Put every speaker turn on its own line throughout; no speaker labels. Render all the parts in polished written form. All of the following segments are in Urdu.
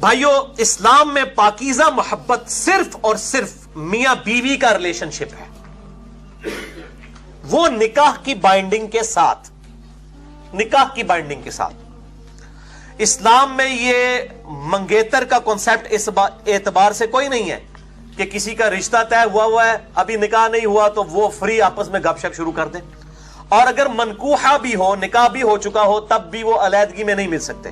بھائیو اسلام میں پاکیزہ محبت صرف اور صرف میاں بیوی کا ریلیشنشپ ہے، وہ نکاح کی بائنڈنگ کے ساتھ، نکاح کی بائنڈنگ کے ساتھ۔ اسلام میں یہ منگیتر کا کانسیپٹ اس اعتبار سے کوئی نہیں ہے کہ کسی کا رشتہ طے ہوا ہے، ابھی نکاح نہیں ہوا تو وہ فری آپس میں گپ شپ شروع کر دیں، اور اگر منکوحہ بھی ہو، نکاح بھی ہو چکا ہو، تب بھی وہ علیحدگی میں نہیں مل سکتے۔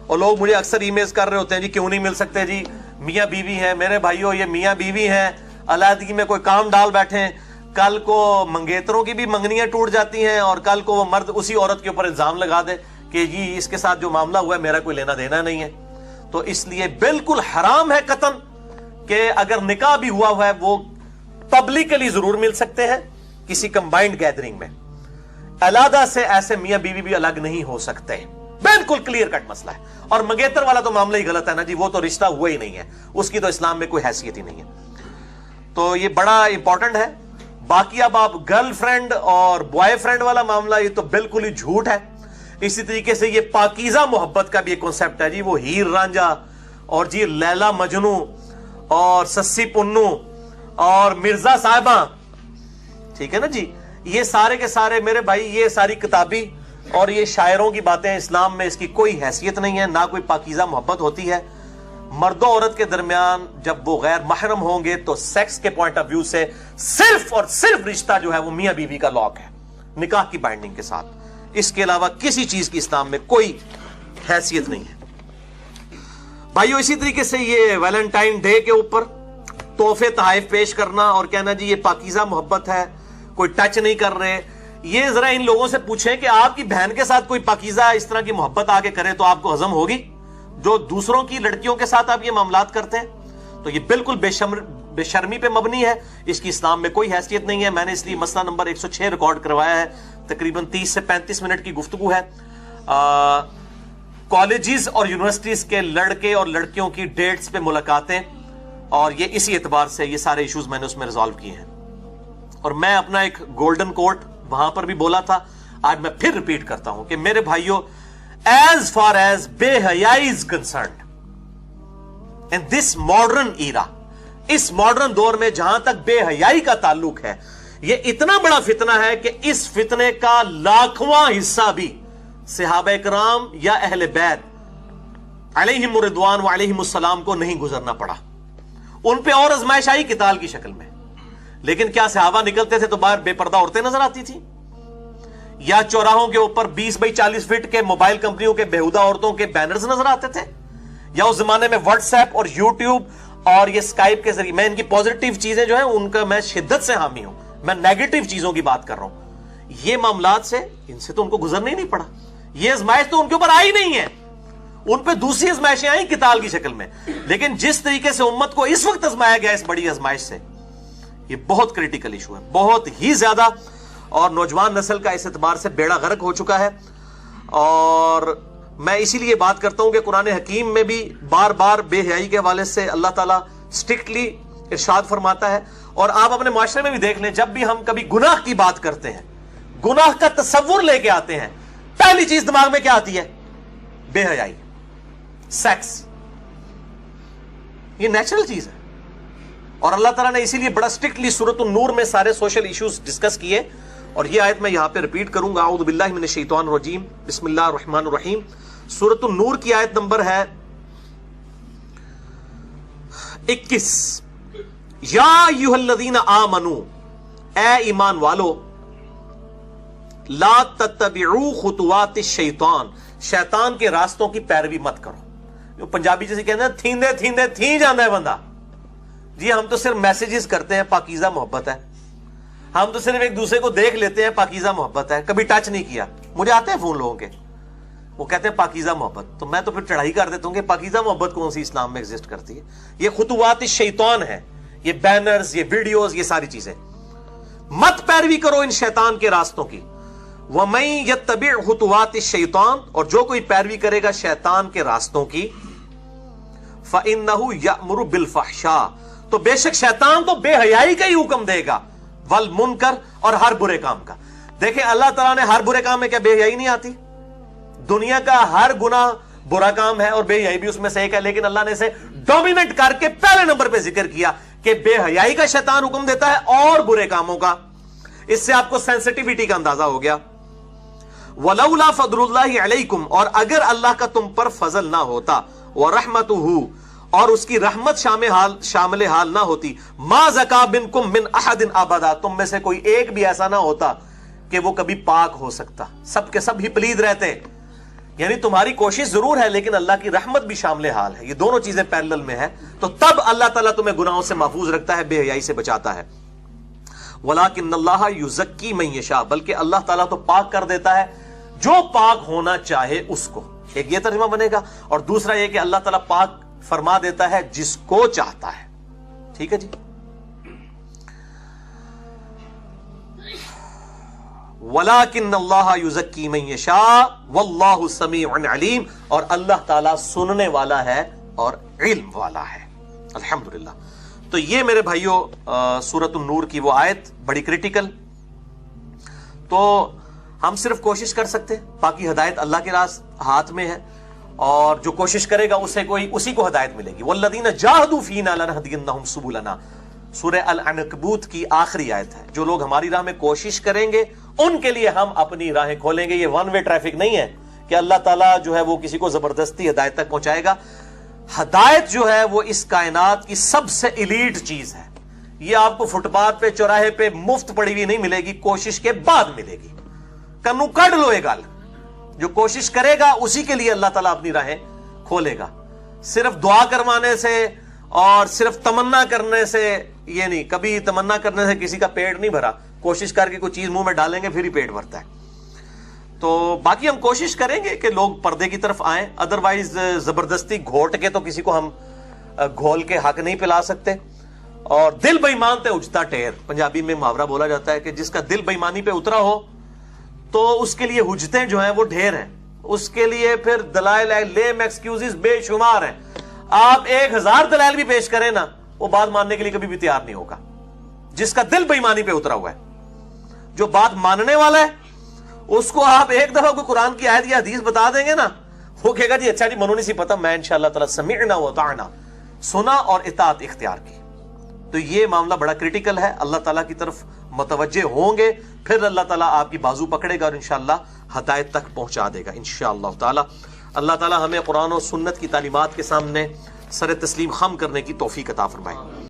اور لوگ مجھے اکثر ای میلز کر رہے ہوتے ہیں جی کیوں نہیں مل سکتے، جی میاں بیوی ہیں۔ میرے بھائیو یہ میاں بیوی ہیں، علیحدگی میں کوئی کام ڈال بیٹھے ہیں، کل کو منگیتروں کی بھی منگنیاں ٹوٹ جاتی ہیں، اور کل کو وہ مرد اسی عورت کے اوپر الزام لگا دے کہ جی اس کے ساتھ جو معاملہ ہوا ہے میرا کوئی لینا دینا نہیں ہے۔ تو اس لیے بالکل حرام ہے قطعاً کہ اگر نکاح بھی ہوا ہے وہ پبلکلی ضرور مل سکتے ہیں کسی کمبائنڈ گیدرنگ میں، علیحدہ سے ایسے میاں بیوی بھی الگ نہیں ہو سکتے، بالکل کلیئر کٹ مسئلہ ہے۔ اور منگیتر والا تو معاملہ ہی غلط ہے نا جی، وہ تو رشتہ ہوا ہی نہیں ہے، اس کی تو اسلام میں کوئی حیثیت ہی نہیں ہے۔ تو یہ بڑا امپورٹنٹ ہے۔ باقی اب آپ گرل فرینڈ اور بوائے فرینڈ والا معاملہ یہ تو بالکل ہی جھوٹ ہے۔ اسی طریقے سے یہ پاکیزہ محبت کا بھی ایک کانسیپٹ ہے جی، وہ ہیر رانجھا اور جی لیلا مجنو اور سسی پنو اور مرزا صاحبہ، ٹھیک ہے نا جی، یہ سارے کے سارے میرے بھائی یہ ساری کتابی اور یہ شاعروں کی باتیں، اسلام میں اس کی کوئی حیثیت نہیں ہے، نہ کوئی پاکیزہ محبت ہوتی ہے۔ مرد و عورت کے درمیان جب وہ غیر محرم ہوں گے تو سیکس کے پوائنٹ آف ویو سے صرف اور صرف رشتہ جو ہے وہ میاں بیوی کا لاک ہے، نکاح کی بائنڈنگ کے ساتھ، اس کے علاوہ کسی چیز کی اسلام میں کوئی حیثیت نہیں ہے۔ بھائیو اسی طریقے سے یہ ویلنٹائن ڈے کے اوپر تحفے تحائف پیش کرنا اور کہنا جی یہ پاکیزہ محبت ہے، کوئی ٹچ نہیں کر رہے، یہ ذرا ان لوگوں سے پوچھیں کہ آپ کی بہن کے ساتھ کوئی پاکیزہ اس طرح کی محبت آگے کرے تو آپ کو ہضم ہوگی؟ جو دوسروں کی لڑکیوں کے ساتھ آپ یہ معاملات کرتے ہیں تو یہ بالکل بے شرمی پہ مبنی ہے، اس کی اسلام میں کوئی حیثیت نہیں ہے۔ میں نے اس لیے مسئلہ نمبر 106 ریکارڈ کروایا ہے، تقریباً 30 سے 35 منٹ کی گفتگو ہے۔ کالجز اور یونیورسٹیز کے لڑکے اور لڑکیوں کی ڈیٹس پہ ملاقاتیں، اور یہ اسی اعتبار سے یہ سارے ایشوز میں نے اس میں ریزالو کیے ہیں۔ اور میں اپنا ایک گولڈن کوٹ وہاں پر بھی بولا تھا، آج میں پھر ریپیٹ کرتا ہوں کہ میرے بھائیوں، as far as بے حیائی is concerned in this modern era، اس ماڈرن دور میں جہاں تک بے حیائی کا تعلق ہے، یہ اتنا بڑا فتنہ ہے کہ اس فتنے کا لاکھواں حصہ بھی صحابہ کرام یا اہل بیت علیہم الرضوان و علیہم السلام کو نہیں گزرنا پڑا۔ ان پہ اور آزمائش آئی قتال کی شکل میں، لیکن کیا صحابہ نکلتے تھے تو باہر بے پردہ عورتیں نظر آتی تھی؟ یا چوراہوں کے اوپر 20 بائی 40 فٹ کے موبائل کمپنیوں کے بےہودہ عورتوں کے بینرز نظر آتے تھے؟ یا اس زمانے میں واٹس ایپ اور یوٹیوب اور یہ اسکائپ کے ذریعے، میں ان کی پازیٹیو چیزیں جو ہیں ان کا میں شدت سے حامی ہوں، میں نیگیٹو چیزوں کی بات کر رہا ہوں، یہ معاملات سے ان سے تو ان کو گزرنا ہی نہیں پڑا، یہ ازمائش تو ان کے اوپر آئی نہیں ہے، ان پہ دوسری ازمائشیں آئیں قتال کی شکل میں۔ لیکن جس طریقے سے امت کو اس وقت ازمایا گیا اس بڑی ازمائش سے، یہ بہت کریٹیکل ایشو ہے، بہت ہی زیادہ، اور نوجوان نسل کا اس اعتبار سے بیڑا غرق ہو چکا ہے۔ اور میں اسی لیے بات کرتا ہوں کہ قرآن حکیم میں بھی بار بار بے حیائی کے حوالے سے اللہ تعالیٰ اسٹرکٹلی ارشاد فرماتا ہے، اور آپ اپنے معاشرے میں بھی دیکھ لیں، جب بھی ہم کبھی گناہ کی بات کرتے ہیں، گناہ کا تصور لے کے آتے ہیں، پہلی چیز دماغ میں کیا آتی ہے؟ بے حیائی، سیکس، یہ نیچرل چیز ہے۔ اور اللہ تعالیٰ نے اسی لیے بڑا اسٹرکٹلی سورۃ النور میں سارے سوشل ایشوز ڈسکس کیے، اور یہ آیت میں یہاں پہ ریپیٹ کروں گا، اعوذ باللہ من الشیطان الرجیم، بسم اللہ الرحمن الرحیم۔ سورۃ النور کی آیت نمبر ہے 21، یا ایھا الذین آمنوا، اے ایمان والو، لا تتبعوا خطوات الشیطان، شیطان کے راستوں کی پیروی مت کرو۔ جو پنجابی جیسے کہتے ہیں تھیندے تھیندے تھی جاندہ ہے بندہ، جی ہم تو صرف میسیجز کرتے ہیں، پاکیزہ محبت ہے، ہم تو صرف ایک دوسرے کو دیکھ لیتے ہیں، پاکیزہ محبت ہے، کبھی ٹچ نہیں کیا۔ مجھے آتے ہیں فون لوگوں کے، وہ کہتے ہیں پاکیزہ محبت، تو میں تو پھر چڑھائی کر دیتا ہوں کہ پاکیزہ محبت کون سی اسلام میں ایگزسٹ کرتی ہے؟ یہ خطوات الشیطان ہے، یہ بینرز، یہ ویڈیوز، یہ ساری چیزیں، مت پیروی کرو ان شیطان کے راستوں کی۔ وَمَن يَتَّبِعْ خُطُوَاتِ الشَّيْطَانِ، اور جو کوئی پیروی کرے گا شیطان کے راستوں کی، فَإِنَّهُ يَأْمُرُ بِالْفَحْشَاءِ، تو بے شک شیطان تو بے حیائی کا ہی حکم دے گا، والمنکر، اور ہر برے کام کا۔ دیکھیں اللہ تعالیٰ نے ہر برے کام میں کیا بے حیائی نہیں آتی؟ دنیا کا ہر گناہ برا کام ہے اور بے حیائی بھی اس میں سے ایک ہے، لیکن اللہ نے اسے ڈومیننٹ کر کے پہلے نمبر پہ ذکر کیا کہ بے حیائی کا شیطان حکم دیتا ہے اور برے کاموں کا۔ اس سے آپ کو سینسٹیوٹی کا اندازہ ہو گیا۔ وَلَوْلَا فَضْلُ اللَّهِ عَلَيْكُمْ، اور اگر اللہ کا تم پر فضل نہ ہوتا، وَرَحْمَتُهُ، اور اس کی رحمت شامل حال نہ ہوتی، مَا زَكَا مِنْكُمْ مِنْ أَحَدٍ أَبَدًا، تم میں سے کوئی ایک بھی ایسا نہ ہوتا کہ وہ کبھی پاک ہو سکتا، سب کے سب ہی پلید رہتے۔ یعنی تمہاری کوشش ضرور ہے لیکن اللہ کی رحمت بھی شامل حال ہے، یہ دونوں چیزیں پیرلل میں ہے، تو تب اللہ تعالیٰ تمہیں گناہوں سے محفوظ رکھتا ہے، بے حیائی سے بچاتا ہے۔ وَلَٰكِنَّ اللَّهَ يُزَكِّي مَن يَشَاءُ، بلکہ اللہ تعالیٰ تو پاک کر دیتا ہے جو پاک ہونا چاہے اس کو۔ ایک یہ ترجمہ بنے گا، اور دوسرا یہ کہ اللہ تعالیٰ پاک فرما دیتا ہے جس کو چاہتا ہے۔ ٹھیک ہے جی۔ وَلَٰكِنَّ اللَّهَ يُزَكِّي مَن يَشَاءُ وَاللَّهُ سَمِيعٌ عَلِيمٌ، اور اللہ تعالیٰ سننے والا ہے اور علم والا ہے۔ الحمدللہ۔ تو یہ میرے بھائیوں سورۃ النور کی وہ آیت بڑی کریٹیکل۔ تو ہم صرف کوشش کر سکتے، باقی ہدایت اللہ کے ہاتھ میں ہے، اور جو کوشش کرے گا اسی کو ہدایت ملے گی۔ وَالَّذِينَ جَاهَدُوا فِينَا لَنَهْدِيَنَّهُمْ سُبُلَنَا، سورہ العنکبوت کی آخری آیت ہے۔ جو لوگ ہماری راہ میں کوشش کریں گے ان کے لیے ہم اپنی راہیں کھولیں گے۔ یہ ون وے ٹریفک نہیں ہے کہ اللہ تعالیٰ جو ہے وہ کسی کو زبردستی ہدایت تک پہنچائے گا۔ ہدایت جو ہے وہ اس کائنات کی سب سے ایلیٹ چیز ہے، یہ آپ کو فٹ پاتھ پہ چوراہے پہ مفت پڑی ہوئی نہیں ملے گی، کوشش کے بعد ملے گی۔ کنو کڑ لو یہ گل، جو کوشش کرے گا اسی کے لیے اللہ تعالیٰ اپنی راہیں کھولے گا۔ صرف دعا کروانے سے اور صرف تمنا کرنے سے یہ نہیں، کبھی تمنا کرنے سے کسی کا پیٹ نہیں بھرا، کوشش کر کے کوئی چیز منہ میں ڈالیں گے پھر ہی پیٹ بھرتا ہے۔ تو باقی ہم کوشش کریں گے کہ لوگ پردے کی طرف آئیں، ادروائز زبردستی گھوٹ کے تو کسی کو ہم گھول کے حق نہیں پلا سکتے۔ اور دل بے ایمان تے اجتا ٹیر، پنجابی میں محاورہ بولا جاتا ہے کہ جس کا دل بے ایمانی پہ اترا ہو تو اس کے لیے حجتیں جو ہیں وہ ڈھیر ہیں، اس کے لیے پھر دلائل لیم ایکسکیوزز بے شمار ہیں۔ آپ 1000 دلائل بھی پیش کریں نا، وہ بات ماننے کے لیے کبھی بھی تیار نہیں ہوگا۔ جس کا دل بے ایمانی پہ اترا ہوا ہے، جو بات ماننے والا ہے، اس کو آپ ایک دفعہ کوئی قرآن کی آیت یا حدیث بتا دیں گے نا، وہ کہے گا جی اچھا جی منو نہیں سی پتا، میں انشاءاللہ تعالی سمعنا وطعنا، سنا اور اطاعت اختیار کی۔ تو یہ معاملہ بڑا کریٹیکل ہے، اللہ تعالیٰ کی طرف متوجہ ہوں گے پھر اللہ تعالیٰ آپ کی بازو پکڑے گا اور انشاءاللہ ہدایت تک پہنچا دے گا انشاءاللہ تعالیٰ۔ اللہ تعالیٰ ہمیں قرآن و سنت کی تعلیمات کے سامنے سر تسلیم خم کرنے کی توفیق عطا فرمائے۔